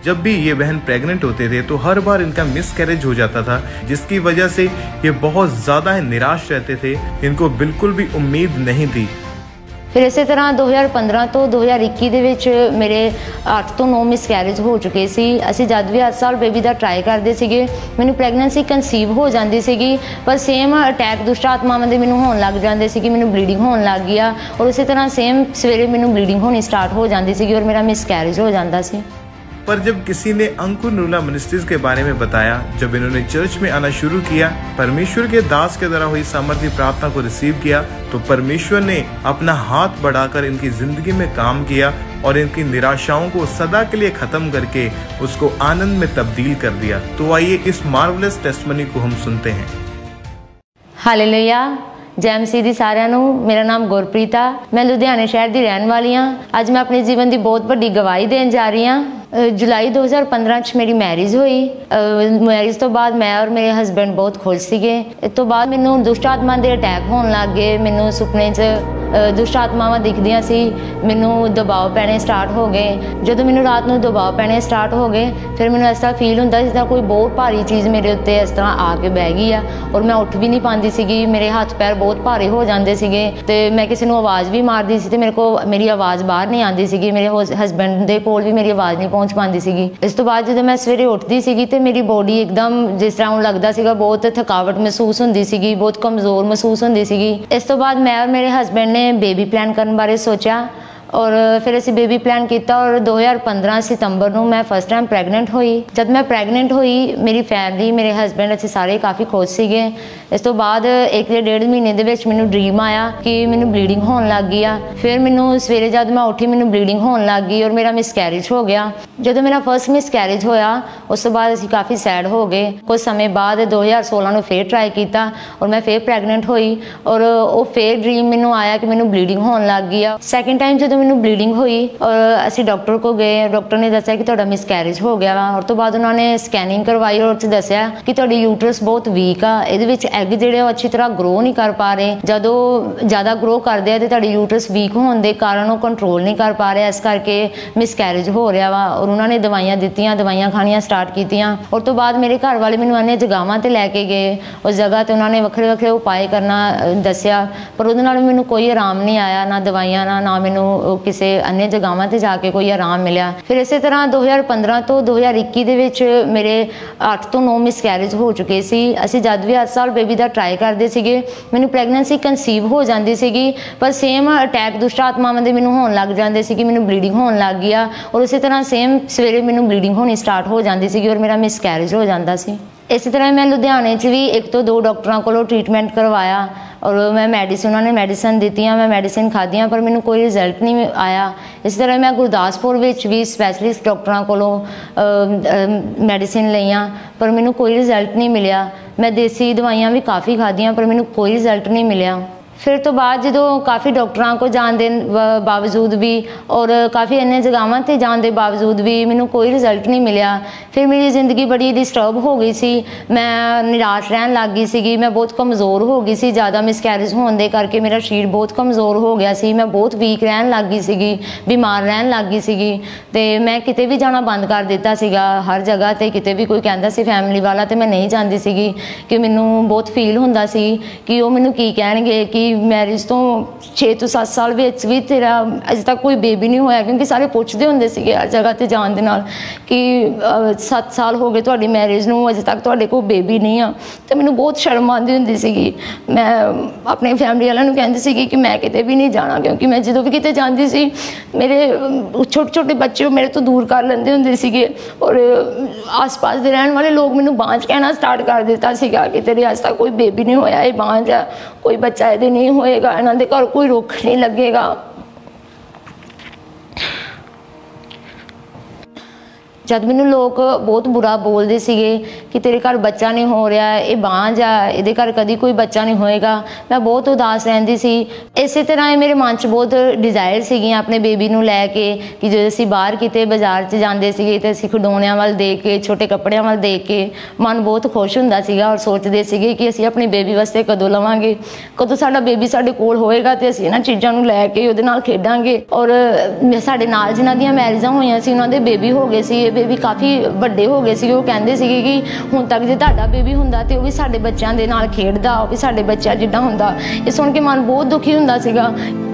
जब भी ये बहन प्रेग्नेंट होते थे तो हर बार इनका मिसकैरेज हो जाता था, जिसकी वजह से ये बहुत ज़्यादा निराश रहते थे। इनको बिल्कुल भी उम्मीद नहीं थी। फिर इस तरह 2015 तो 2021 ਦੇ ਵਿੱਚ ਮੇਰੇ 8 ਤੋਂ 9 ਮਿਸਕੈਰੇਜ ਹੋ ਚੁੱਕੇ ਸੀ। ਅਸੀਂ ਜਦ ਵੀ 8 ਸਾਲ ਬੇਬੀ ਦਾ ਟਰਾਈ ਕਰਦੇ ਸੀਗੇ, ਮੈਨੂੰ ਪ੍ਰੈਗਨੈਂਸੀ ਕਨਸੀਵ ਹੋ ਜਾਂਦੀ ਸੀਗੀ, ਪਰ ਸੇਮ ਅਟੈਕ ਦੁਸ਼ਟ ਆਤਮਾਵਾਂ ਦੇ ਮੈਨੂੰ ਹੋਣ ਲੱਗ ਜਾਂਦੇ ਸੀ ਕਿ ਮੈਨੂੰ ਬਲੀਡਿੰਗ ਹੋਣ ਲੱਗ ਗਈ ਆ, ਔਰ ਉਸੇ ਤਰ੍ਹਾਂ ਸੇਮ ਸਵੇਰੇ ਮੈਨੂੰ ਬਲੀਡਿੰਗ ਹੋਣੀ ਸਟਾਰਟ ਹੋ ਜਾਂਦੀ ਸੀਗੀ ਔਰ ਮੇਰਾ मिसकैरेज हो जाता सी। पर जब किसी ने अंकुर नूला मिनिस्ट्रीज के बारे में बताया, जब इन्होंने चर्च में आना शुरू किया, परमेश्वर के दास के द्वारा हुई सामर्थ्य प्रार्थना को रिसीव किया, तो परमेश्वर ने अपना हाथ बढ़ाकर इनकी जिंदगी में काम किया और इनकी निराशाओं को सदा के लिए खत्म करके उसको आनंद में तब्दील कर दिया। तो आइए इस मार्वलस टेस्टमनी को हम सुनते हैं। हालेलुया, जय मसीह दी सारिਆਂ ਨੂੰ। मेरा नाम गुरप्रीत आ, मैं लुधियाने शहर की रहने वाली हाँ। अज मैं अपने जीवन की बहुत बड़ी गवाही देन जा रही हाँ। जुलाई 2015 च मेरी मैरिज हुई। मैरिज तो बाद मैं और मेरे हसबैंड बहुत खुश सीगे। इस तो बाद मैनू दुष्ट आत्मा के अटैक होने लग गए। मैनू सुपने च दुष्ट आत्मावां दिखदियां सी, मैनू दबाव पैने स्टार्ट हो गए। जदों मैनू रात नूं दबाव पैने स्टार्ट हो गए, फिर मैनू इस तरह फील हुंदा जिद्दां कोई बहुत भारी चीज़ मेरे उत्ते इस तरह आके बह गई आ, और मैं उठ भी नहीं पाती सीगी। मेरे हत्थ पैर बहुत भारे हो जाते सीगे ते मैं किसी नूं आवाज़ भी मारदी सी ते मेरे को मेरी आवाज़ बाहर नहीं आती सीगी। मेरे हसबैंड दे कोल भी मेरी आवाज़ नहीं पहुँच पाती सीगी। इस तो बाद जदों मैं सवेरे उठदी सीगी ते मेरी बॉडी एकदम जिस तरह लगदा सीगा बहुत थकावट महसूस हुंदी सीगी, बहुत कमज़ोर महसूस हुंदी सीगी। इस तो बाद मैं और मेरे हसबैंड ने बेबी प्लान करने बारे सोचा और फिर असी बेबी प्लान किया और 2015 सितंबर को मैं फर्स्ट टाइम प्रैगनेंट हुई। जब मैं प्रैगनेंट हुई मेरी फैमिली मेरे हसबैंड असी सारे काफ़ी खुश सीगे। इस तो बाद 1 से 1.5 महीने दे विच मैनू ड्रीम आया कि मैनू ब्लीडिंग होने लग गई आ। फिर मैनू सवेरे जब मैं उठी मैनू ब्लीडिंग होने लग गई और मेरा मिसकैरेज हो गया। जब मेरा फर्स्ट मिसकैरेज होया उस तो बाद असी काफ़ी सैड हो गए। कुछ समय बाद 2016 में फिर ट्राई किया और मैं फिर प्रैगनेंट हुई और वो फिर ड्रीम मैनू आया कि मैनू ब्लीडिंग होने लग गई आ। सैकेंड टाइम जो मैनू ब्लीडिंग हुई और असी डॉक्टर को गए, डॉक्टर ने दसिया कि तुहाडा मिसकैरेज हो गया वा। और तो बाद उन्होंने स्कैनिंग करवाई और दसिया कि तुहाडी यूट्रस बहुत वीक आ, इहदे विच एग जिहड़े अच्छी तरह ग्रो नहीं कर पा रहे। जदों ज़्यादा ग्रो करते हैं तो तुहाडी यूट्रस वीक होने के कारण वो कंट्रोल नहीं कर पा रहे, इस करके मिसकैरेज हो रहा वा। और उन्होंने दवाइयाँ दित्तियां, दवाइयाँ खानियां स्टार्ट कीतियां। और तो बाद मेरे घर वाले मैनूं अन्य जगहों ते लैके गए, उस जगह ते उन्होंने वक्रे वक्रे उपाय करना दसिया, पर उहदे नाल मैनूं कोई आराम नहीं आया, ना दवाइयाँ ना मैनूं किसी अन्य जगहों पर जाके कोई आराम मिलिया। फिर इस तरह 2015 तो 2021 ਦੇ ਵਿੱਚ ਮੇਰੇ 8 ਤੋਂ 9 ਮਿਸਕੈਰੇਜ ਹੋ ਚੁੱਕੇ ਸੀ। ਅਸੀਂ ਜਦ ਵੀ 8 ਸਾਲ ਬੇਬੀ ਦਾ ਟਰਾਈ ਕਰਦੇ ਸੀਗੇ, ਮੈਨੂੰ ਪ੍ਰੈਗਨੈਂਸੀ ਕਨਸੀਵ ਹੋ ਜਾਂਦੀ ਸੀਗੀ, ਪਰ ਸੇਮ ਅਟੈਕ ਦੁਸ਼ਟ ਆਤਮਾਵਾਂ ਦੇ ਮੈਨੂੰ ਹੋਣ ਲੱਗ ਜਾਂਦੇ ਸੀ ਕਿ ਮੈਨੂੰ ਬਲੀਡਿੰਗ ਹੋਣ ਲੱਗ ਗਈ ਆ, ਔਰ ਉਸੇ ਤਰ੍ਹਾਂ ਸੇਮ ਸਵੇਰੇ ਮੈਨੂੰ ਬਲੀਡਿੰਗ ਹੋਣੀ ਸਟਾਰਟ ਹੋ ਜਾਂਦੀ ਸੀਗੀ ਔਰ ਮੇਰਾ ਮਿਸਕੈਰੇਜ ਹੋ ਜਾਂਦਾ ਸੀ। इस तरह मैं लुधियाने भी 1 ਤੋਂ 2 डॉक्टरों को ट्रीटमेंट करवाया और मैं मैडिसिन उन्होंने मैडिसिन दी, मैं मैडिसिन खादियाँ पर मैंने कोई रिजल्ट नहीं आया। इस तरह मैं गुरदासपुर भी स्पैशलिस्ट डॉक्टरों को मैडिसिन लियाँ पर मैंने कोई रिजल्ट नहीं मिलिया। मैं देसी दवाइयाँ भी काफ़ी खादियाँ पर मैंने कोई रिजल्ट नहीं मिलिया। फिर तो बाद जो काफ़ी डॉक्टरों को जाने के बावजूद भी और काफ़ी अन्य जगहों पर जाने के बावजूद भी मैनू कोई रिजल्ट नहीं मिलिया। फिर मेरी ज़िंदगी बड़ी डिस्टर्ब हो गई सी, मैं निराश रहन लग गई सी, मैं बहुत कमज़ोर हो गई सी। ज़्यादा मिसकैरेज होने के करके मेरा शरीर बहुत कमज़ोर हो गया सी, मैं बहुत वीक रहन लग गई सी, बीमार रहन लग गई सी। तो मैं किते भी जाना बंद कर दिता सीगा, हर जगह पर किते भी कोई कहता सी फैमिली वाला तो मैं नहीं जाती सी कि मैनू बहुत फील होंदा सी कि वो मैनू की कहणगे कि मैरिज तो 6 ਤੋਂ 7 साल भी तेरा अजे तक कोई बेबी नहीं होया, क्योंकि सारे पूछते होंगे सी हर जगह पर जाने के नाल कि 7 साल हो गए तुहाडी मैरिज नूं अजे तक तुहाडे कोल बेबी नहीं आ। तो मैनू बहुत शर्म आती होंदी सी। मैं अपने फैमिली वालों कहती सी कि मैं किते भी नहीं जाना, क्योंकि मैं जो भी किते जाती सी मेरे छोटे छोटे बच्चे मेरे तो दूर कर लेंदे होंदे सीगे और आस पास दे रहने वाले लोग मैनू बांझ कहना स्टार्ट कर दिता सीगा कि तेरे अज तक कोई बेबी नहीं होया, ये बांझ है, कोई बच्चा ये नहीं होएगा, इन्हां दे घर कोई रुख नहीं लगेगा। जब मैनू लोग बहुत बुरा बोलते सीगे कि तेरे घर बच्चा नहीं हो रहा, ये बांझ आ, ये घर कभी कोई बच्चा नहीं होएगा, मैं बहुत उदास रहती सी। इस तरह मेरे मन च बहुत डिजायर सी अपने बेबी नूं लैके कि जो असीं बाहर किते बाजार च जांदे सीगे ते असीं खिडौणियां वाल देख के छोटे कपड़ियां वाल देख के मन बहुत खुश हुंदा सीगा और सोचते सीगे कि असीं अपने बेबी वास्ते कदों लवांगे, कदों साडा बेबी साडे कोल होएगा ते असीं इन्हां चीज़ां नूं लैके उहदे नाल खेडांगे। और साडे नाल जिन्हां दीयां मैरिजां होईयां सी उन्हां दे बेबी हो गए सी, ਬੇਬੀ ਕਾਫੀ ਵੱਡੇ ਹੋ ਗਏ ਸੀਗੇ। ਉਹ ਕਹਿੰਦੇ ਸੀਗੇ ਕਿ ਹੁਣ ਤੱਕ ਜੇ ਤੁਹਾਡਾ ਬੇਬੀ ਹੁੰਦਾ ਤੇ ਉਹ ਵੀ ਸਾਡੇ ਬੱਚਿਆਂ ਦੇ ਨਾਲ ਖੇਡਦਾ, ਉਹ ਵੀ ਸਾਡੇ ਬੱਚਿਆਂ ਜਿੱਦਾਂ ਹੁੰਦਾ। ਇਹ ਸੁਣ ਕੇ ਮਨ ਬਹੁਤ ਦੁਖੀ ਹੁੰਦਾ ਸੀਗਾ।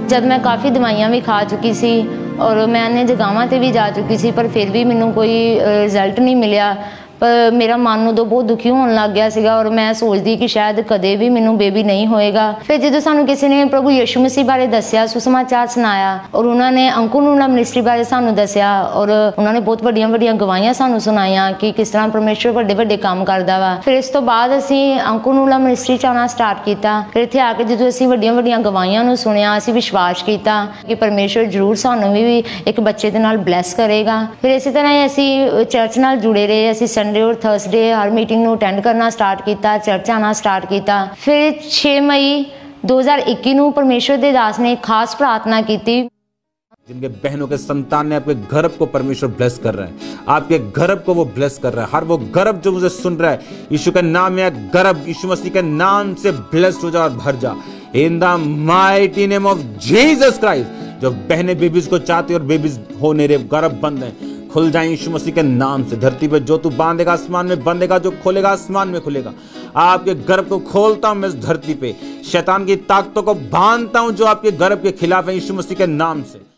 ਜਦ ਮੈਂ ਕਾਫੀ ਦਵਾਈਆਂ ਵੀ ਖਾ ਚੁੱਕੀ ਸੀ ਔਰ ਮੈਂ अन्य ਜਗ੍ਹਾਵਾਂ 'ਤੇ ਵੀ ਜਾ ਚੁੱਕੀ ਸੀ, ਪਰ ਫਿਰ ਵੀ ਮੈਨੂੰ ਕੋਈ ਰਿਜ਼ਲਟ ਨਹੀਂ ਮਿਲਿਆ। ਪਰ ਮੇਰਾ ਮਨ ਉਦੋਂ ਬਹੁਤ ਦੁਖੀ ਹੋਣ ਲੱਗ ਗਿਆ ਸੀਗਾ ਔਰ ਮੈਂ ਸੋਚਦੀ ਕਿ ਸ਼ਾਇਦ ਕਦੇ ਵੀ ਮੈਨੂੰ ਬੇਬੀ ਨਹੀਂ ਹੋਏਗਾ। ਫਿਰ ਜਦੋਂ ਸਾਨੂੰ ਕਿਸੇ ਨੇ ਪ੍ਰਭੂ ਯਿਸੂ ਮਸੀਹ ਬਾਰੇ ਦੱਸਿਆ, ਸੁਸਮਾਚਾਰ ਸੁਣਾਇਆ ਔਰ ਉਹਨਾਂ ਨੇ ਅੰਕੁਰ ਨੂਲਾ ਮਿਨਿਸਟਰੀ ਬਾਰੇ ਸਾਨੂੰ ਦੱਸਿਆ ਔਰ ਉਹਨਾਂ ਨੇ ਬਹੁਤ ਵੱਡੀਆਂ ਵੱਡੀਆਂ ਗਵਾਹੀਆਂ ਸਾਨੂੰ ਸੁਣਾਈਆਂ ਕਿ ਕਿਸ ਤਰ੍ਹਾਂ ਪਰਮੇਸ਼ਰ ਵੱਡੇ ਵੱਡੇ ਕੰਮ ਕਰਦਾ ਵਾ। ਫਿਰ ਇਸ ਤੋਂ ਬਾਅਦ ਅਸੀਂ ਅੰਕੁਰ ਨੂਲਾ ਮਿਨਿਸਟਰੀ 'ਚ ਆਉਣਾ ਸਟਾਰਟ ਕੀਤਾ। ਫਿਰ ਇੱਥੇ ਆ ਕੇ ਜਦੋਂ ਅਸੀਂ ਵੱਡੀਆਂ ਵੱਡੀਆਂ ਗਵਾਹੀਆਂ ਨੂੰ ਸੁਣਿਆ, ਅਸੀਂ ਵਿਸ਼ਵਾਸ ਕੀਤਾ ਕਿ ਪਰਮੇਸ਼ਰ ਜ਼ਰੂਰ ਸਾਨੂੰ ਵੀ ਇੱਕ ਬੱਚੇ ਦੇ ਨਾਲ ਬਲੈਸ ਕਰੇਗਾ। ਫਿਰ ਇਸੇ ਤਰ੍ਹਾਂ ਹੀ ਅਸੀਂ ਚਰਚ ਨਾਲ ਜੁੜੇ ਰਹੇ। ਅਸੀਂ ਸੰਡੇ और थर्सडे हर मीटिंग ਨੂੰ ਅਟੈਂਡ ਕਰਨਾ ਸਟਾਰਟ ਕੀਤਾ, ਚਰਚ ਆਉਣਾ ਸਟਾਰਟ ਕੀਤਾ। ਫਿਰ 6 ਮਈ 2021 ਨੂੰ ਪਰਮੇਸ਼ਰ ਦੇ ਦਾਸ ਨੇ ਖਾਸ ਪ੍ਰਾर्थना ਕੀਤੀ। जिनके बहनों के संतान ने आपके गर्भ को परमेश्वर ब्लेस कर रहे हैं, आपके गर्भ को वो ब्लेस कर रहा है। हर वो गर्भ जो मुझे सुन रहा है, यीशु के नाम में गर्भ यीशु मसीह के नाम से ब्लेस्ड हो जा और भर जा in the mighty name of Jesus Christ. जो बहनें बेबीज को चाहती और बेबीज हो नहीं रहे, गर्भ बंद है, खुल जाए यीशु मसीह के नाम से। धरती पे जो तू बांधेगा आसमान में बंधेगा, जो खोलेगा आसमान में खुलेगा। आपके गर्भ को खोलता हूं मैं इस धरती पे, शैतान की ताकतों को बांधता हूं जो आपके गर्भ के खिलाफ है, यीशु मसीह के नाम से।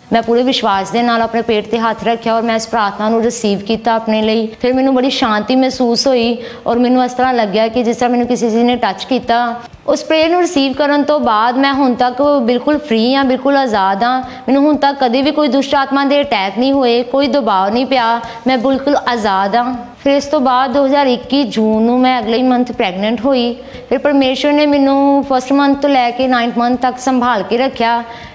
मैं पूरे विश्वास के नाल अपने पेट ते हाथ रखा और मैं इस प्रार्थना को रिसीव किया अपने लिए। फिर मैनू बड़ी शांति महसूस हुई और मैनू इस तरह लग्या कि जिस तरह मैनू किसी चीज़ ने टच किया। उस प्रेयर को रिसीव करने तो बाद मैं हुण तक बिल्कुल फ्री हाँ, बिल्कुल आज़ाद हाँ। मैनू हुण तक कभी भी कोई दुष्ट आत्मा के अटैक नहीं हुए, कोई दबाव नहीं पिया, मैं बिल्कुल आज़ाद हाँ। फिर इस तो बाद 2021 जून में मैं अगले ही मंथ प्रैगनेंट हुई। फिर परमेश्वर ने मैनू फस्ट मंथ तो लैके 9th मंथ तक संभाल के रखा।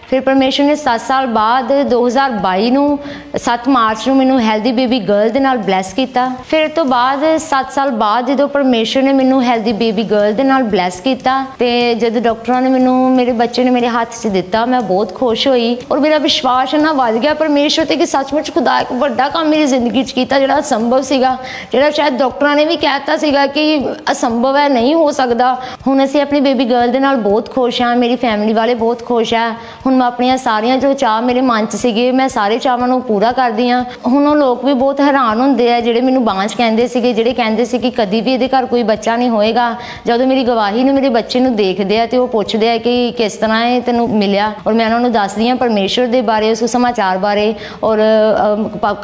फिर परमेश्वर ने 7 साल बाद 2022 ਨੂੰ 7 ਮਾਰਚ ਨੂੰ ਮੈਨੂੰ ਹੈਲਦੀ ਬੇਬੀ ਗਰਲ ਦੇ ਨਾਲ ਬਲੈਸ ਕੀਤਾ। ਫਿਰ ਤੋਂ ਬਾਅਦ 7 ਸਾਲ ਬਾਅਦ ਜਦੋਂ ਪਰਮੇਸ਼ਰ ਨੇ ਮੈਨੂੰ ਹੈਲਦੀ ਬੇਬੀ ਗਰਲ ਦੇ ਨਾਲ ਬਲੈਸ ਕੀਤਾ ਤੇ ਜਦ ਡਾਕਟਰਾਂ ਨੇ ਮੈਨੂੰ ਮੇਰੇ ਬੱਚੇ ਨੇ ਮੇਰੇ ਹੱਥ 'ਚ ਦਿੱਤਾ, ਮੈਂ ਬਹੁਤ ਖੁਸ਼ ਹੋਈ ਔਰ ਮੇਰਾ ਵਿਸ਼ਵਾਸ ਇੰਨਾ ਵੱਧ ਗਿਆ ਪਰਮੇਸ਼ਰ ਤੇ ਕਿ ਸੱਚਮੁੱਚ ਖੁਦਾ ਇੱਕ ਵੱਡਾ ਕੰਮ ਮੇਰੀ ਜ਼ਿੰਦਗੀ 'ਚ ਕੀਤਾ ਜਿਹੜਾ ਅਸੰਭਵ ਸੀਗਾ, ਜਿਹੜਾ ਸ਼ਾਇਦ ਡਾਕਟਰਾਂ ਨੇ ਵੀ ਕਹਿਤਾ ਸੀਗਾ ਕਿ ਅਸੰਭਵ ਹੈ, ਨਹੀਂ ਹੋ ਸਕਦਾ। ਹੁਣ ਅਸੀਂ ਆਪਣੀ ਬੇਬੀ ਗਰਲ ਦੇ ਨਾਲ ਬਹੁਤ ਖੁਸ਼ ਹਾਂ, ਮੇਰੀ ਫੈਮਿਲੀ ਵਾਲੇ ਬਹੁਤ ਖੁਸ਼ ਹੈ। ਹੁਣ मैं अपन सारिया जो चाह मेरे मन च सीगे मैं सारे चावां नूं पूरा करदी हाँ। हुण वो लोग भी बहुत हैरान होंदे आ जिहड़े मैनूं बांझ कहंदे सीगे, जिहड़े कहंदे सी कि कदी भी इहदे घर कोई बच्चा नहीं होएगा। जदों मेरी गवाही नूं मेरे बच्चे नूं देखदे आ ते वो पुछदे आ कि किस तरह ये तैनूं मिलिया और मैं उन्हां नूं दसदी हाँ परमेश्वर दे बारे, सुसमाचार बारे और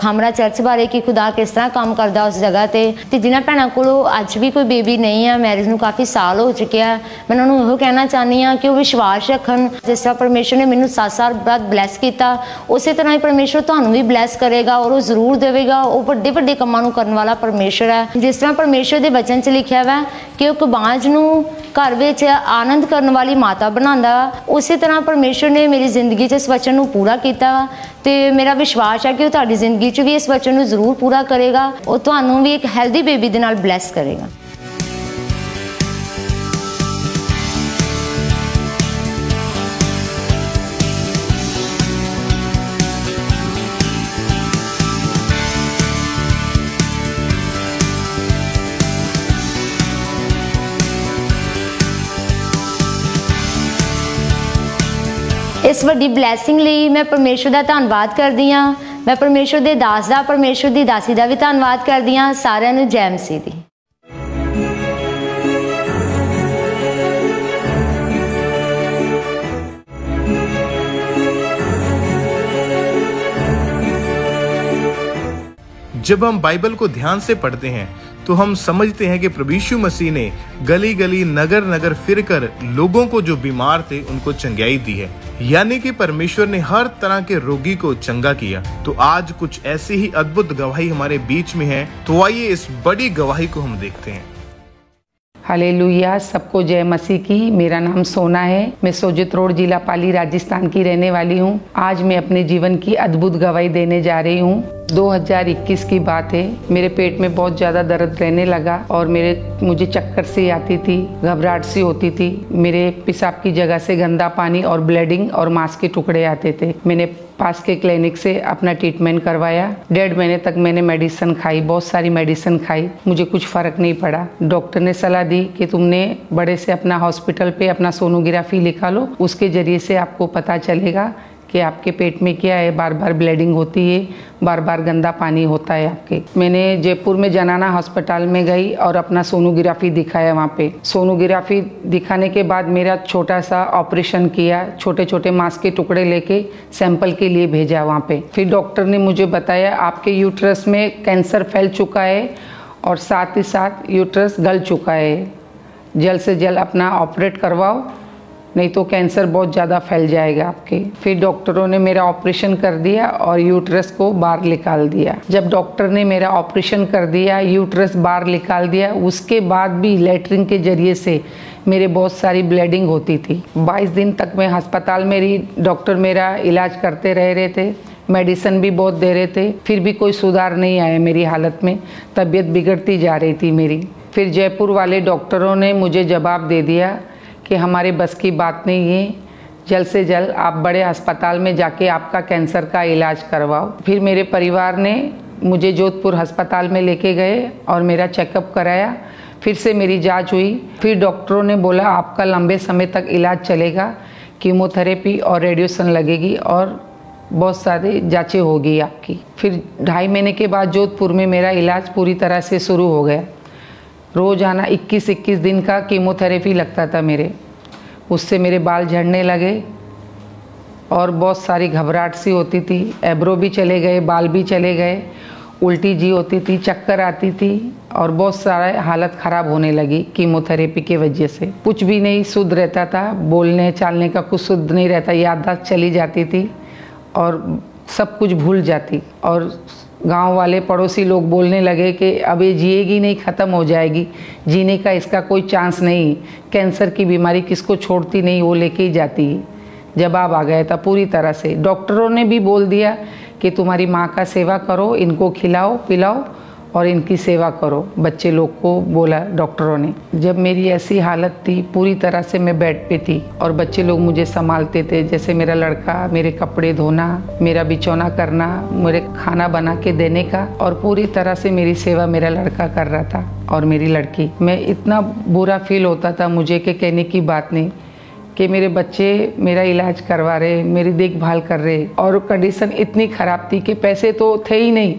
खामरा चर्च बारे कि खुदा किस तरह काम करदा उस जगह ते जिन्हां भैणां कोलों अज भी कोई बेबी नहीं है, मैरिज नूं काफ़ी साल हो चुके हैं, मैं उन्हां नूं इहो कहना चाहनी हाँ कि वो विश्वास रखन। जिस तरह परमेश्वर ने मैनूं 7 साल बाद ब्लैस किया, उस तरह ही परमेश्वर तुहानूं भी ब्लैस करेगा और वो जरूर देगा। वो बड़े बड़े कामां नूं करन वाला परमेश्वर है। जिस तरह परमेश्वर के वचन च लिखिया हुआ कि वो बांझ नूं घर विच आनंद करने वाली माता बनांदा, उस तरह परमेश्वर ने मेरी जिंदगी च इस वचन नूं पूरा किया। तो मेरा विश्वास है कि वो तुहाडी जिंदगी च भी इस वचन नूं जरूर पूरा करेगा और तुहानूं भी एक हैल्दी बेबी दे नाल ब्लैस करेगा। इस वड्डी ब्लैसिंग लई मैं परमेश्वर का धन्नवाद करदी हाँ। मैं परमेश्वर के दास का, परमेश्वर की दासी का भी धन्नवाद करदी हाँ। सारिਆਂ ਨੂੰ जय मसीह दी। जब हम बाइबल को ध्यान से पढ़ते हैं तो हम समझते हैं कि प्रभु यीशु मसीह ने गली गली नगर नगर फिरकर लोगों को जो बीमार थे उनको चंगाई दी है, यानी कि परमेश्वर ने हर तरह के रोगी को चंगा किया। तो आज कुछ ऐसी ही अद्भुत गवाही हमारे बीच में है, तो आइए इस बड़ी गवाही को हम देखते हैं। हालेलुया, सबको जय मसीह की। मेरा नाम सोना है, मैं सोजित रोड जिला पाली राजस्थान की रहने वाली हूँ। आज मैं अपने जीवन की अद्भुत गवाही देने जा रही हूँ। 2021 की बात है, मेरे पेट में बहुत ज़्यादा दर्द रहने लगा और मुझे चक्कर सी आती थी, घबराहट सी होती थी। मेरे पेशाब की जगह से गंदा पानी और ब्लीडिंग और मांस के टुकड़े आते थे। मैंने पास के क्लिनिक से अपना ट्रीटमेंट करवाया। 1.5 महीने तक मैंने मेडिसिन खाई, बहुत सारी मेडिसिन खाई, मुझे कुछ फ़र्क नहीं पड़ा। डॉक्टर ने सलाह दी कि तुमने बड़े से अपना हॉस्पिटल पे अपना सोनोग्राफी लिखा लो, उसके ज़रिए से आपको पता चलेगा कि आपके पेट में क्या है, बार बार ब्लीडिंग होती है, बार बार गंदा पानी होता है आपके। मैंने जयपुर में जनाना हॉस्पिटल में गई और अपना सोनोग्राफी दिखाया। वहाँ पे सोनोग्राफी दिखाने के बाद मेरा छोटा सा ऑपरेशन किया, छोटे छोटे मांस के टुकड़े लेके सैंपल के लिए भेजा वहाँ पे। फिर डॉक्टर ने मुझे बताया आपके यूट्रस में कैंसर फैल चुका है और साथ ही साथ यूट्रस गल चुका है, जल्द से जल्द अपना ऑपरेट करवाओ, नहीं तो कैंसर बहुत ज़्यादा फैल जाएगा आपके। फिर डॉक्टरों ने मेरा ऑपरेशन कर दिया और यूट्रस को बाहर निकाल दिया। जब डॉक्टर ने मेरा ऑपरेशन कर दिया, यूट्रस बाहर निकाल दिया, उसके बाद भी लैट्रिन के जरिए से मेरे बहुत सारी ब्लीडिंग होती थी। 22 दिन तक मैं अस्पताल में रही, डॉक्टर मेरा इलाज करते रह थे, मेडिसिन भी बहुत दे रहे थे, फिर भी कोई सुधार नहीं आया मेरी हालत में, तबीयत बिगड़ती जा रही थी मेरी। फिर जयपुर वाले डॉक्टरों ने मुझे जवाब दे दिया कि हमारे बस की बात नहीं है, जल्द से जल्द आप बड़े अस्पताल में जाके आपका कैंसर का इलाज करवाओ। फिर मेरे परिवार ने मुझे जोधपुर अस्पताल में लेके गए और मेरा चेकअप कराया, फिर से मेरी जांच हुई। फिर डॉक्टरों ने बोला आपका लंबे समय तक इलाज चलेगा, कीमोथेरेपी और रेडिएशन लगेगी और बहुत सारी जांचें होगी आपकी। फिर 2.5 महीने के बाद जोधपुर में मेरा इलाज पूरी तरह से शुरू हो गया। रोज़ाना 21-21 दिन का कीमोथेरेपी लगता था मेरे, उससे मेरे बाल झड़ने लगे और बहुत सारी घबराहट सी होती थी, एब्रो भी चले गए, बाल भी चले गए, उल्टी जी होती थी, चक्कर आती थी और बहुत सारा हालत ख़राब होने लगी कीमोथेरेपी के वजह से। कुछ भी नहीं शुद्ध रहता था, बोलने चालने का कुछ शुद्ध नहीं रहता, याददाश्त चली जाती थी और सब कुछ भूल जाती। और गांव वाले पड़ोसी लोग बोलने लगे कि अब ये जिएगी नहीं, ख़त्म हो जाएगी, जीने का इसका कोई चांस नहीं, कैंसर की बीमारी किसको छोड़ती नहीं, वो लेके ही जाती है। जवाब आ गया था पूरी तरह से। डॉक्टरों ने भी बोल दिया कि तुम्हारी माँ का सेवा करो, इनको खिलाओ पिलाओ और इनकी सेवा करो, बच्चे लोग को बोला डॉक्टरों ने। जब मेरी ऐसी हालत थी, पूरी तरह से मैं बेड पे थी और बच्चे लोग मुझे संभालते थे, जैसे मेरा लड़का मेरे कपड़े धोना, मेरा बिछौना करना, मेरे खाना बना के देने का, और पूरी तरह से मेरी सेवा मेरा लड़का कर रहा था और मेरी लड़की। मैं इतना बुरा फील होता था मुझे कि कहने की बात नहीं, कि मेरे बच्चे मेरा इलाज करवा रहे, मेरी देखभाल कर रहे और कंडीशन इतनी ख़राब थी कि पैसे तो थे ही नहीं,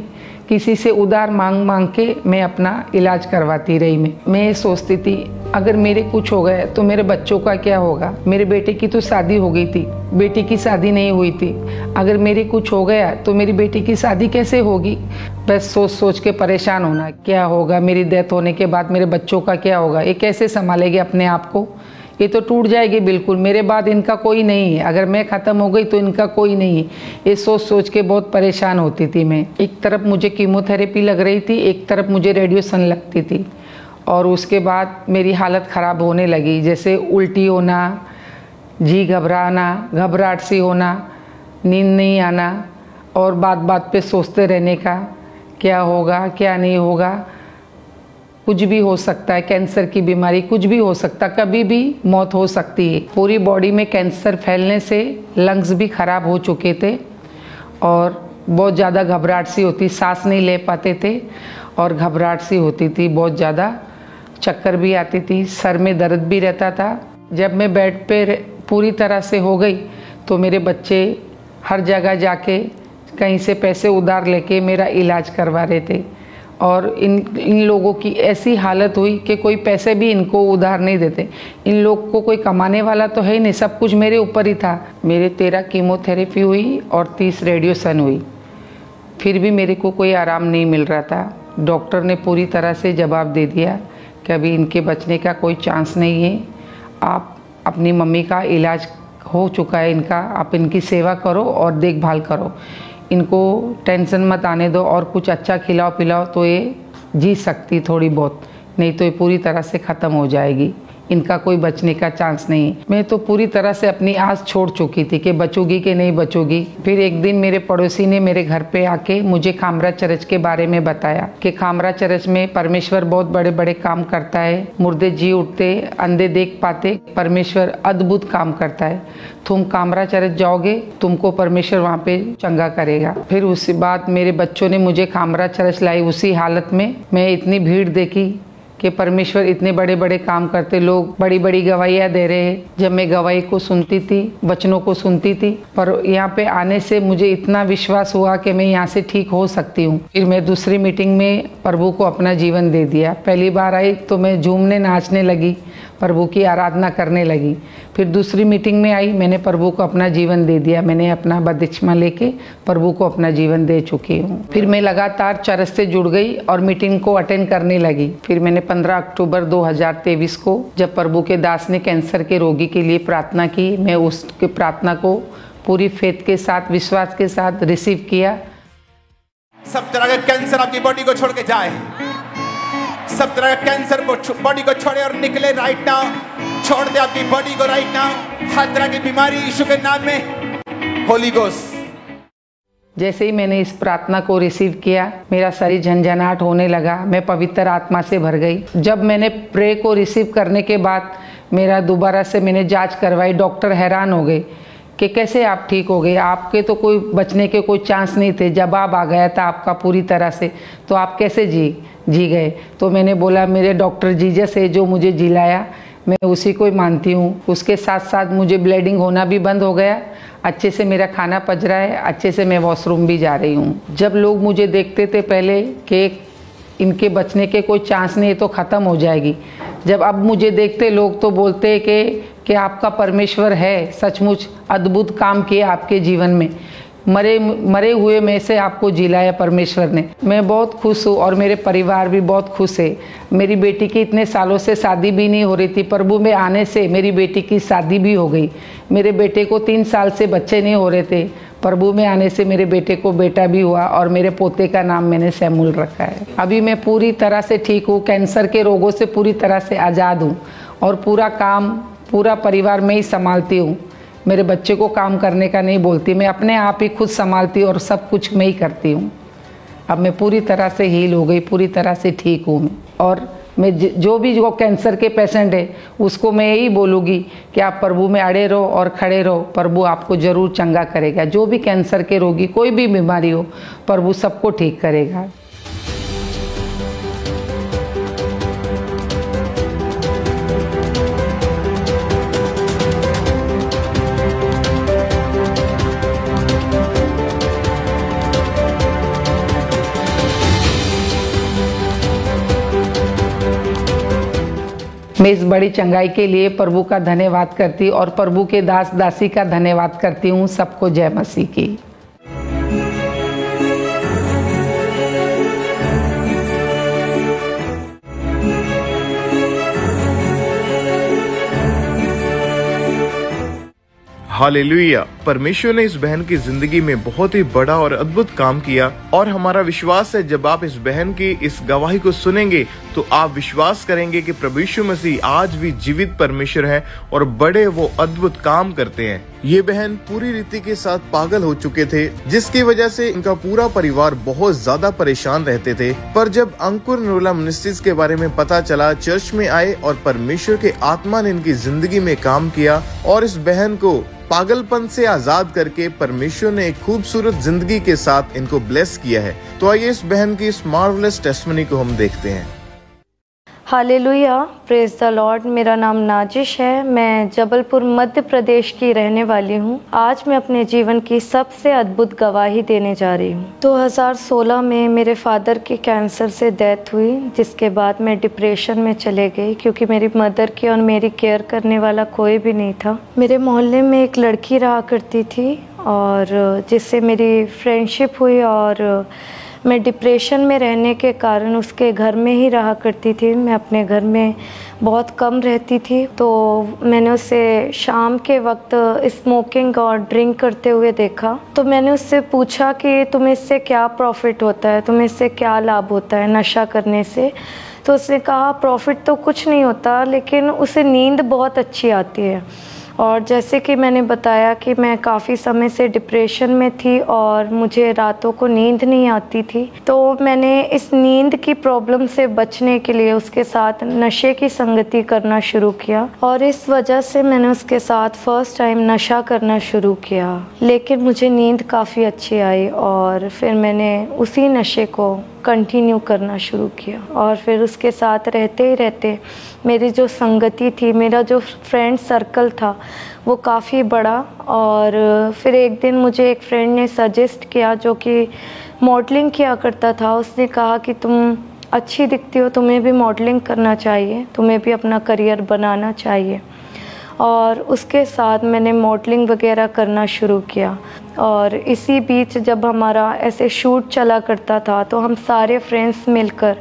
किसी से उधार मांग मांग के मैं अपना इलाज करवाती रही। मैं ये सोचती थी अगर मेरे कुछ हो गया तो मेरे बच्चों का क्या होगा। मेरे बेटे की तो शादी हो गई थी, बेटी की शादी नहीं हुई थी, अगर मेरे कुछ हो गया तो मेरी बेटी की शादी कैसे होगी। बस सोच सोच के परेशान होना, क्या होगा मेरी डेथ होने के बाद, मेरे बच्चों का क्या होगा, ये कैसे संभालेंगे अपने आप को, ये तो टूट जाएगी बिल्कुल, मेरे बाद इनका कोई नहीं है, अगर मैं ख़त्म हो गई तो इनका कोई नहीं है। ये सोच सोच के बहुत परेशान होती थी मैं। एक तरफ मुझे कीमोथेरेपी लग रही थी, एक तरफ मुझे रेडिएशन लगती थी और उसके बाद मेरी हालत ख़राब होने लगी, जैसे उल्टी होना, जी घबराना, घबराहट सी होना, नींद नहीं आना और बात बात पे सोचते रहने का, क्या होगा क्या नहीं होगा, कुछ भी हो सकता है, कैंसर की बीमारी कुछ भी हो सकता, कभी भी मौत हो सकती है। पूरी बॉडी में कैंसर फैलने से लंग्स भी ख़राब हो चुके थे और बहुत ज़्यादा घबराहट सी होती, सांस नहीं ले पाते थे और घबराहट सी होती थी, बहुत ज़्यादा चक्कर भी आती थी, सर में दर्द भी रहता था। जब मैं बेड पे पूरी तरह से हो गई तो मेरे बच्चे हर जगह जाके कहीं से पैसे उधार लेके मेरा इलाज करवा रहे थे और इन लोगों की ऐसी हालत हुई कि कोई पैसे भी इनको उधार नहीं देते। इन लोग को कोई कमाने वाला तो है ही नहीं, सब कुछ मेरे ऊपर ही था। मेरे 13 कीमोथेरेपी हुई और 30 रेडिएशन हुई, फिर भी मेरे को कोई आराम नहीं मिल रहा था। डॉक्टर ने पूरी तरह से जवाब दे दिया कि अभी इनके बचने का कोई चांस नहीं है, आप अपनी मम्मी का इलाज हो चुका है इनका, आप इनकी सेवा करो और देखभाल करो, इनको टेंशन मत आने दो और कुछ अच्छा खिलाओ पिलाओ तो ये जी सकती थोड़ी बहुत, नहीं तो ये पूरी तरह से ख़त्म हो जाएगी, इनका कोई बचने का चांस नहीं। मैं तो पूरी तरह से अपनी आस छोड़ चुकी थी कि बचूगी कि नहीं बचूगी। फिर एक दिन मेरे पड़ोसी ने मेरे घर पे आके मुझे खामरा चर्च के बारे में बताया कि खामरा चर्च में परमेश्वर बहुत बड़े बड़े काम करता है, मुर्दे जी उठते, अंधे देख पाते, परमेश्वर अद्भुत काम करता है, तुम खामरा चर्च जाओगे तुमको परमेश्वर वहाँ पे चंगा करेगा। फिर उसके बाद मेरे बच्चों ने मुझे खामरा चर्च लाई, उसी हालत में मैं इतनी भीड़ देखी कि परमेश्वर इतने बड़े बड़े काम करते, लोग बड़ी बड़ी गवाहियाँ दे रहे हैं। जब मैं गवाही को सुनती थी, वचनों को सुनती थी, पर यहाँ पे आने से मुझे इतना विश्वास हुआ कि मैं यहाँ से ठीक हो सकती हूँ। फिर मैं दूसरी मीटिंग में प्रभु को अपना जीवन दे दिया। पहली बार आई तो मैं झूमने नाचने लगी, प्रभु की आराधना करने लगी। फिर दूसरी मीटिंग में आई, मैंने प्रभु को अपना जीवन दे दिया। मैंने अपना बपतिस्मा लेके प्रभु को अपना जीवन दे चुकी हूँ। फिर मैं लगातार चर्च से जुड़ गई और मीटिंग को अटेंड करने लगी। फिर मैंने 15 अक्टूबर 2023 को जब प्रभु के दास ने कैंसर के रोगी के लिए प्रार्थना की, मैं उसकी प्रार्थना को पूरी फेथ के साथ, विश्वास के साथ रिसीव किया। सब तरह का कैंसर आपकी बॉडी को छोड़ के जाए, सब तरह का कैंसर को बॉडी को छोड़े और निकले राइट नाउ। छोड़ दे आपकी बॉडी को राइट नाउ, हर तरह की बीमारी यीशु के नाम में। होली गोस्ट। जैसे ही मैंने इस प्रार्थना को रिसीव किया, मेरा शरीर झंझनाहट होने लगा, मैं पवित्र आत्मा से भर गई। जब मैंने प्रे को रिसीव करने के बाद मेरा दोबारा से मैंने जांच करवाई। डॉक्टर हैरान हो गए कि कैसे आप ठीक हो गए, आपके तो कोई बचने के कोई चांस नहीं थे, जवाब आ गया था आपका पूरी तरह से, तो आप कैसे जी गए। तो मैंने बोला मेरे डॉक्टर जीसस है जो मुझे जिलाया, मैं उसी को ही मानती हूँ। उसके साथ साथ मुझे ब्लीडिंग होना भी बंद हो गया, अच्छे से मेरा खाना पच रहा है, अच्छे से मैं वॉशरूम भी जा रही हूँ। जब लोग मुझे देखते थे पहले कि इनके बचने के कोई चांस नहीं है तो ख़त्म हो जाएगी, जब अब मुझे देखते लोग तो बोलते हैं कि आपका परमेश्वर है, सचमुच अद्भुत काम किया आपके जीवन में, मरे हुए में से आपको जिलाया परमेश्वर ने। मैं बहुत खुश हूँ और मेरे परिवार भी बहुत खुश है। मेरी बेटी की इतने सालों से शादी भी नहीं हो रही थी, प्रभु में आने से मेरी बेटी की शादी भी हो गई। मेरे बेटे को 3 साल से बच्चे नहीं हो रहे थे, प्रभु में आने से मेरे बेटे को बेटा भी हुआ और मेरे पोते का नाम मैंने सैमुल रखा है। अभी मैं पूरी तरह से ठीक हूँ, कैंसर के रोगों से पूरी तरह से आज़ाद हूँ और पूरा काम पूरा परिवार में ही संभालती हूँ। मेरे बच्चे को काम करने का नहीं बोलती, मैं अपने आप ही खुद संभालती और सब कुछ मैं ही करती हूँ। अब मैं पूरी तरह से हील हो गई, पूरी तरह से ठीक हूँ मैं। और मैं जो भी जो कैंसर के पेशेंट है उसको मैं यही बोलूँगी कि आप प्रभु में अड़े रहो और खड़े रहो, प्रभु आपको ज़रूर चंगा करेगा। जो भी कैंसर के रोगी, कोई भी बीमारी हो, प्रभु सबको ठीक करेगा। मैं इस बड़ी चंगाई के लिए प्रभु का धन्यवाद करती और प्रभु के दास दासी का धन्यवाद करती हूँ। सबको जय मसीह की। हालेलुया। परमेश्वर ने इस बहन की जिंदगी में बहुत ही बड़ा और अद्भुत काम किया और हमारा विश्वास है जब आप इस बहन की इस गवाही को सुनेंगे तो आप विश्वास करेंगे कि प्रभु यीशु मसीह आज भी जीवित परमेश्वर है और बड़े वो अद्भुत काम करते हैं। ये बहन पूरी रीति के साथ पागल हो चुके थे, जिसकी वजह से इनका पूरा परिवार बहुत ज्यादा परेशान रहते थे। पर जब अंकुर नरूला मिनिस्ट्रीज के बारे में पता चला, चर्च में आए और परमेश्वर के आत्मा ने इनकी जिंदगी में काम किया और इस बहन को पागलपन से आजाद करके परमेश्वर ने एक खूबसूरत जिंदगी के साथ इनको ब्लेस किया है। तो आइए इस बहन की इस मार्वलस टेस्टिमनी को हम देखते हैं। Hallelujah, praise the Lord. मेरा नाम नाजिश है, मैं जबलपुर मध्य प्रदेश की रहने वाली हूँ। आज मैं अपने जीवन की सबसे अद्भुत गवाही देने जा रही हूँ। 2016 में मेरे फादर की कैंसर से डेथ हुई, जिसके बाद मैं डिप्रेशन में चले गई क्योंकि मेरी मदर की और मेरी केयर करने वाला कोई भी नहीं था। मेरे मोहल्ले में एक लड़की रहा करती थी और जिससे मेरी फ्रेंडशिप हुई और मैं डिप्रेशन में रहने के कारण उसके घर में ही रहा करती थी। मैं अपने घर में बहुत कम रहती थी, तो मैंने उसे शाम के वक्त स्मोकिंग और ड्रिंक करते हुए देखा। तो मैंने उससे पूछा कि तुम्हें इससे क्या प्रॉफिट होता है, तुम्हें इससे क्या लाभ होता है नशा करने से। तो उसने कहा प्रॉफिट तो कुछ नहीं होता, लेकिन उसे नींद बहुत अच्छी आती है। और जैसे कि मैंने बताया कि मैं काफ़ी समय से डिप्रेशन में थी और मुझे रातों को नींद नहीं आती थी, तो मैंने इस नींद की प्रॉब्लम से बचने के लिए उसके साथ नशे की संगति करना शुरू किया और इस वजह से मैंने उसके साथ फर्स्ट टाइम नशा करना शुरू किया। लेकिन मुझे नींद काफ़ी अच्छी आई और फिर मैंने उसी नशे को कंटिन्यू करना शुरू किया। और फिर उसके साथ रहते ही रहते मेरी जो संगति थी, मेरा जो फ्रेंड सर्कल था वो काफ़ी बड़ा। और फिर एक दिन मुझे एक फ्रेंड ने सजेस्ट किया जो कि मॉडलिंग किया करता था। उसने कहा कि तुम अच्छी दिखती हो, तुम्हें भी मॉडलिंग करना चाहिए, तुम्हें भी अपना करियर बनाना चाहिए। और उसके साथ मैंने मॉडलिंग वगैरह करना शुरू किया। और इसी बीच जब हमारा ऐसे शूट चला करता था तो हम सारे फ्रेंड्स मिलकर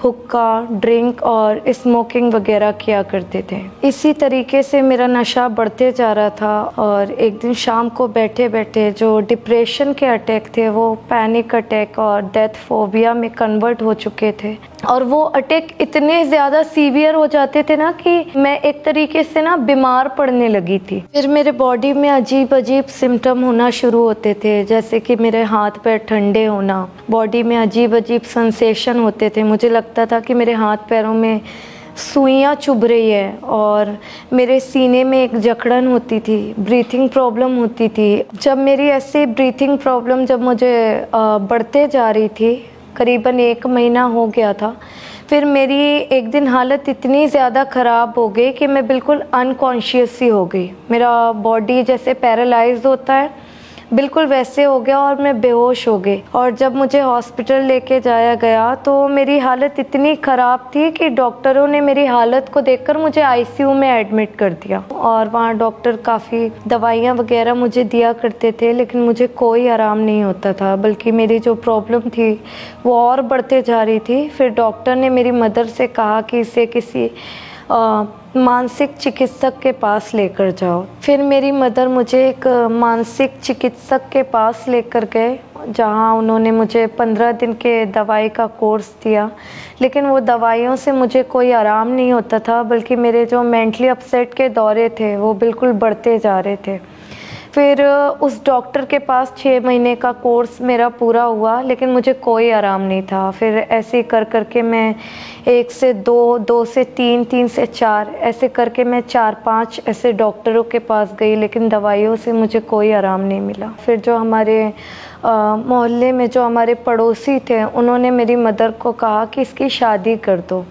हुक्का, ड्रिंक और स्मोकिंग वगैरह किया करते थे। इसी तरीके से मेरा नशा बढ़ते जा रहा था। और एक दिन शाम को बैठे बैठे जो डिप्रेशन के अटैक थे वो पैनिक अटैक और डेथ फोबिया में कन्वर्ट हो चुके थे। और वो अटैक इतने ज़्यादा सीवियर हो जाते थे ना कि मैं एक तरीके से ना बीमार पड़ने लगी थी। फिर मेरे बॉडी में अजीब अजीब सिम्टम होना शुरू होते थे, जैसे कि मेरे हाथ पैर ठंडे होना, बॉडी में अजीब अजीब सेंसेशन होते थे। मुझे लगता था कि मेरे हाथ पैरों में सुइयां चुभ रही है। और मेरे सीने में एक जकड़न होती थी, ब्रीथिंग प्रॉब्लम होती थी। जब मेरी ऐसी ब्रीथिंग प्रॉब्लम जब मुझे बढ़ते जा रही थी, करीबन 1 महीना हो गया था, फिर मेरी एक दिन हालत इतनी ज़्यादा ख़राब हो गई कि मैं बिल्कुल अनकॉन्शियस सी हो गई। मेरा बॉडी जैसे पैरालाइज होता है बिल्कुल वैसे हो गया और मैं बेहोश हो गई। और जब मुझे हॉस्पिटल लेके जाया गया तो मेरी हालत इतनी ख़राब थी कि डॉक्टरों ने मेरी हालत को देखकर मुझे आईसीयू में एडमिट कर दिया। और वहाँ डॉक्टर काफ़ी दवाइयाँ वगैरह मुझे दिया करते थे, लेकिन मुझे कोई आराम नहीं होता था, बल्कि मेरी जो प्रॉब्लम थी वो और बढ़ते जा रही थी। फिर डॉक्टर ने मेरी मदर से कहा कि इसे किसी मानसिक चिकित्सक के पास लेकर जाओ। फिर मेरी मदर मुझे एक मानसिक चिकित्सक के पास लेकर गए, जहां उन्होंने मुझे 15 दिन के दवाई का कोर्स दिया। लेकिन वो दवाइयों से मुझे कोई आराम नहीं होता था, बल्कि मेरे जो मेंटली अपसेट के दौरे थे वो बिल्कुल बढ़ते जा रहे थे। फिर उस डॉक्टर के पास 6 महीने का कोर्स मेरा पूरा हुआ, लेकिन मुझे कोई आराम नहीं था। फिर ऐसे कर करके मैं 1 से 2, 2 से 3, 3 से 4, ऐसे करके मैं 4-5 ऐसे डॉक्टरों के पास गई, लेकिन दवाइयों से मुझे कोई आराम नहीं मिला। फिर जो हमारे मोहल्ले में जो हमारे पड़ोसी थे, उन्होंने मेरी मदर को कहा कि इसकी शादी कर दो,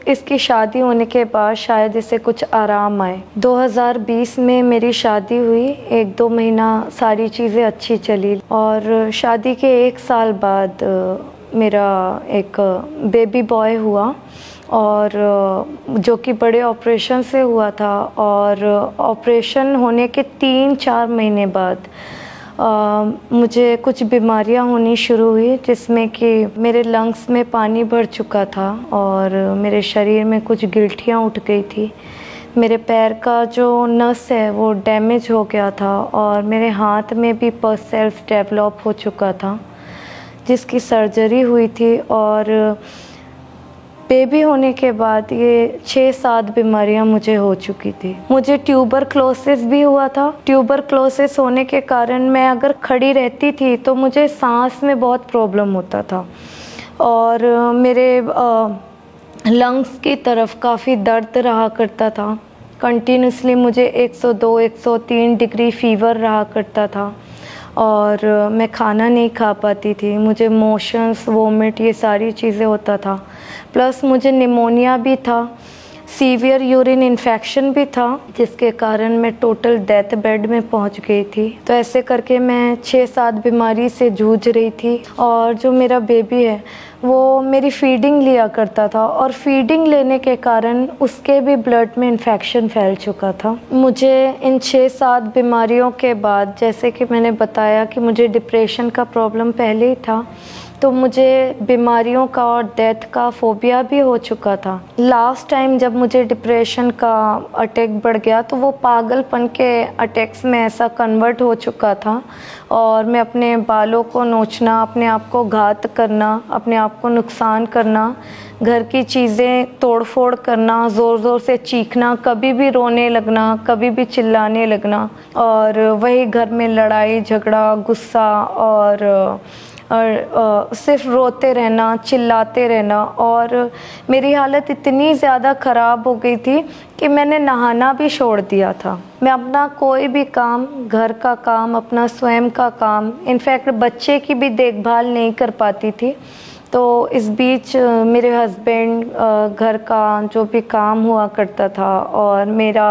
इसकी शादी होने के बाद शायद इसे कुछ आराम आए। 2020 में मेरी शादी हुई। 1-2 महीना सारी चीज़ें अच्छी चली और शादी के 1 साल बाद मेरा एक बेबी बॉय हुआ, और जो कि बड़े ऑपरेशन से हुआ था। और ऑपरेशन होने के 3-4 महीने बाद मुझे कुछ बीमारियां होनी शुरू हुई, जिसमें कि मेरे लंग्स में पानी भर चुका था और मेरे शरीर में कुछ गिल्टियां उठ गई थी। मेरे पैर का जो नस है वो डैमेज हो गया था और मेरे हाथ में भी पस सेल्स डेवलप हो चुका था, जिसकी सर्जरी हुई थी। और बेबी होने के बाद ये 6-7 बीमारियां मुझे हो चुकी थी। मुझे ट्यूबरक्लोसिस भी हुआ था। ट्यूबरक्लोसिस होने के कारण मैं अगर खड़ी रहती थी तो मुझे सांस में बहुत प्रॉब्लम होता था, और मेरे लंग्स की तरफ काफ़ी दर्द रहा करता था। कंटिन्यूसली मुझे 102-103 डिग्री फीवर रहा करता था और मैं खाना नहीं खा पाती थी। मुझे मोशंस, वोमिट, ये सारी चीज़ें होता था। प्लस मुझे निमोनिया भी था, सीवियर यूरिन इन्फेक्शन भी था, जिसके कारण मैं टोटल डेथ बेड में पहुंच गई थी। तो ऐसे करके मैं 6-7 बीमारी से जूझ रही थी। और जो मेरा बेबी है वो मेरी फीडिंग लिया करता था, और फीडिंग लेने के कारण उसके भी ब्लड में इन्फेक्शन फैल चुका था। मुझे इन 6-7 बीमारियों के बाद, जैसे कि मैंने बताया कि मुझे डिप्रेशन का प्रॉब्लम पहले ही था, तो मुझे बीमारियों का और डेथ का फोबिया भी हो चुका था। लास्ट टाइम जब मुझे डिप्रेशन का अटैक बढ़ गया तो वो पागलपन के अटैक्स में ऐसा कन्वर्ट हो चुका था, और मैं अपने बालों को नोचना, अपने आप को घात करना, अपने आप को नुकसान करना, घर की चीज़ें तोड़ फोड़ करना, ज़ोर ज़ोर से चीखना, कभी भी रोने लगना, कभी भी चिल्लाने लगना, और वही घर में लड़ाई झगड़ा, गुस्सा और सिर्फ रोते रहना, चिल्लाते रहना। और मेरी हालत इतनी ज़्यादा ख़राब हो गई थी कि मैंने नहाना भी छोड़ दिया था। मैं अपना कोई भी काम, घर का काम, अपना स्वयं का काम, इनफैक्ट बच्चे की भी देखभाल नहीं कर पाती थी, तो इस बीच मेरे हस्बैंड घर का जो भी काम हुआ करता था और मेरा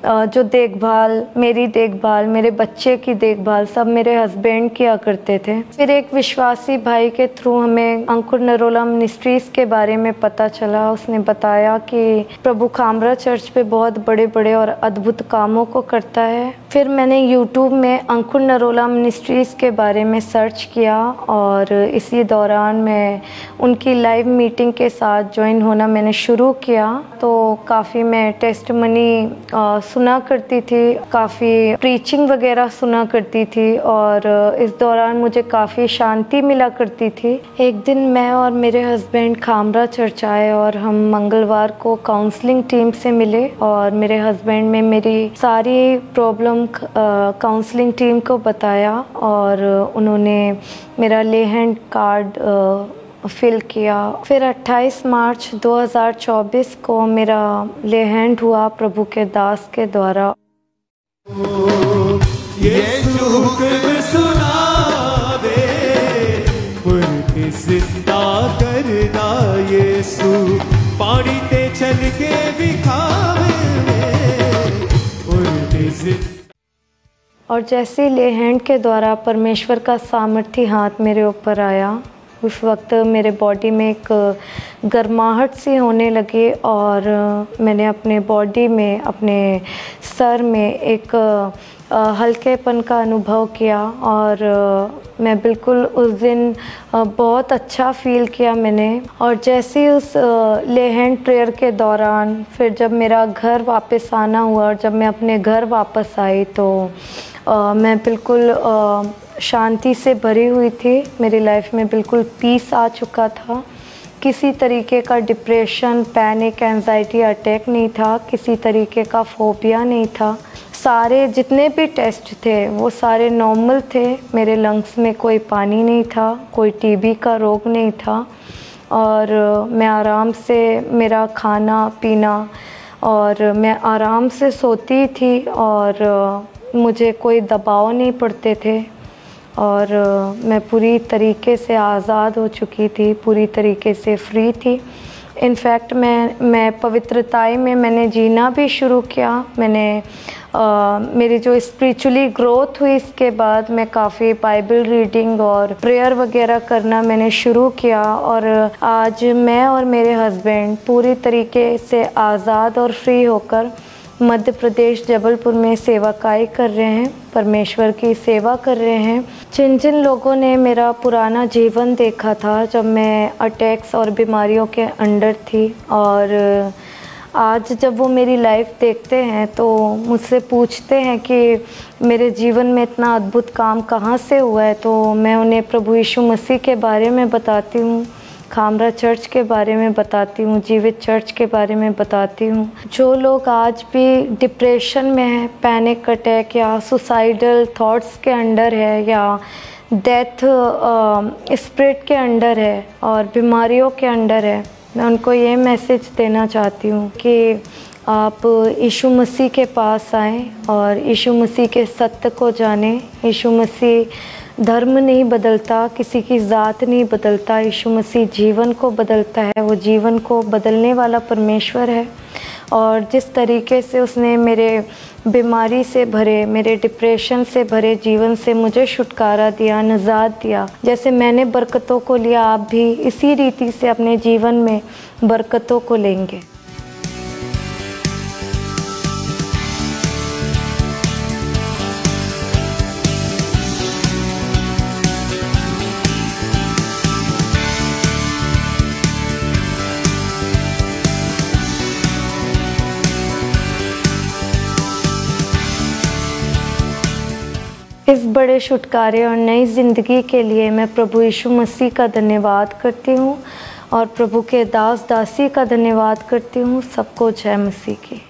जो देखभाल, मेरी देखभाल, मेरे बच्चे की देखभाल सब मेरे हस्बैंड किया करते थे। फिर एक विश्वासी भाई के थ्रू हमें अंकुर नरोला मिनिस्ट्रीज़ के बारे में पता चला। उसने बताया कि प्रभु खामरा चर्च पे बहुत बड़े बड़े और अद्भुत कामों को करता है। फिर मैंने यूट्यूब में अंकुर नरोला मिनिस्ट्रीज़ के बारे में सर्च किया और इसी दौरान मैं उनकी लाइव मीटिंग के साथ ज्वाइन होना मैंने शुरू किया। तो काफ़ी मैं टेस्टमनी सुना करती थी, काफ़ी प्रीचिंग वगैरह सुना करती थी और इस दौरान मुझे काफ़ी शांति मिला करती थी। एक दिन मैं और मेरे हस्बैंड खामरा चर्च आए और हम मंगलवार को काउंसलिंग टीम से मिले और मेरे हस्बैंड में मेरी सारी प्रॉब्लम काउंसलिंग टीम को बताया और उन्होंने मेरा ले हैंड कार्ड फिल किया। फिर 28 मार्च 2024 को मेरा ले हैंड हुआ प्रभु के दास के द्वारा। यीशु हुक्म सुना दे, उनकी जिंदा करना यीशु, पानी ते चल के दिखावे उनकी जिंदा। और जैसे ले हैंड के द्वारा परमेश्वर का सामर्थी हाथ मेरे ऊपर आया, उस वक्त मेरे बॉडी में एक गर्माहट सी होने लगी और मैंने अपने बॉडी में, अपने सर में एक हल्केपन का अनुभव किया और मैं बिल्कुल उस दिन बहुत अच्छा फील किया मैंने। और जैसे ही उस ले हैंड प्रेयर के दौरान फिर जब मेरा घर वापस आना हुआ और जब मैं अपने घर वापस आई तो मैं बिल्कुल शांति से भरी हुई थी। मेरी लाइफ में बिल्कुल पीस आ चुका था। किसी तरीके का डिप्रेशन, पैनिक, एंजाइटी अटैक नहीं था, किसी तरीके का फोबिया नहीं था। सारे जितने भी टेस्ट थे वो सारे नॉर्मल थे। मेरे लंग्स में कोई पानी नहीं था, कोई टीबी का रोग नहीं था और मैं आराम से, मेरा खाना पीना और मैं आराम से सोती थी और मुझे कोई दबाव नहीं पड़ते थे और मैं पूरी तरीके से आज़ाद हो चुकी थी, पूरी तरीके से फ्री थी। इनफैक्ट मैं पवित्रताई में मैंने जीना भी शुरू किया। मेरी जो स्पिरिचुअली ग्रोथ हुई इसके बाद मैं काफ़ी बाइबल रीडिंग और प्रेयर वगैरह करना मैंने शुरू किया और आज मैं और मेरे हस्बैंड पूरी तरीके से आज़ाद और फ्री होकर मध्य प्रदेश जबलपुर में सेवाकाई कर रहे हैं, परमेश्वर की सेवा कर रहे हैं। जिन जिन लोगों ने मेरा पुराना जीवन देखा था जब मैं अटैक्स और बीमारियों के अंडर थी और आज जब वो मेरी लाइफ देखते हैं तो मुझसे पूछते हैं कि मेरे जीवन में इतना अद्भुत काम कहाँ से हुआ है, तो मैं उन्हें प्रभु यीशु मसीह के बारे में बताती हूँ, खामरा चर्च के बारे में बताती हूँ, जीवित चर्च के बारे में बताती हूँ। जो लोग आज भी डिप्रेशन में हैं, पैनिक अटैक या सुसाइडल थॉट्स के अंडर है या डेथ स्पिरिट के अंडर है और बीमारियों के अंडर है, मैं उनको ये मैसेज देना चाहती हूँ कि आप यीशु मसीह के पास आएँ और यीशु मसीह के सत्य को जानें। यीशु मसीह धर्म नहीं बदलता, किसी की ज़ात नहीं बदलता, यीशु मसीह जीवन को बदलता है। वो जीवन को बदलने वाला परमेश्वर है और जिस तरीके से उसने मेरे बीमारी से भरे, मेरे डिप्रेशन से भरे जीवन से मुझे छुटकारा दिया, निजात दिया, जैसे मैंने बरकतों को लिया, आप भी इसी रीति से अपने जीवन में बरकतों को लेंगे। इस बड़े छुटकारे और नई ज़िंदगी के लिए मैं प्रभु यीशु मसीह का धन्यवाद करती हूँ और प्रभु के दास दासी का धन्यवाद करती हूँ। सबको जय मसीह की।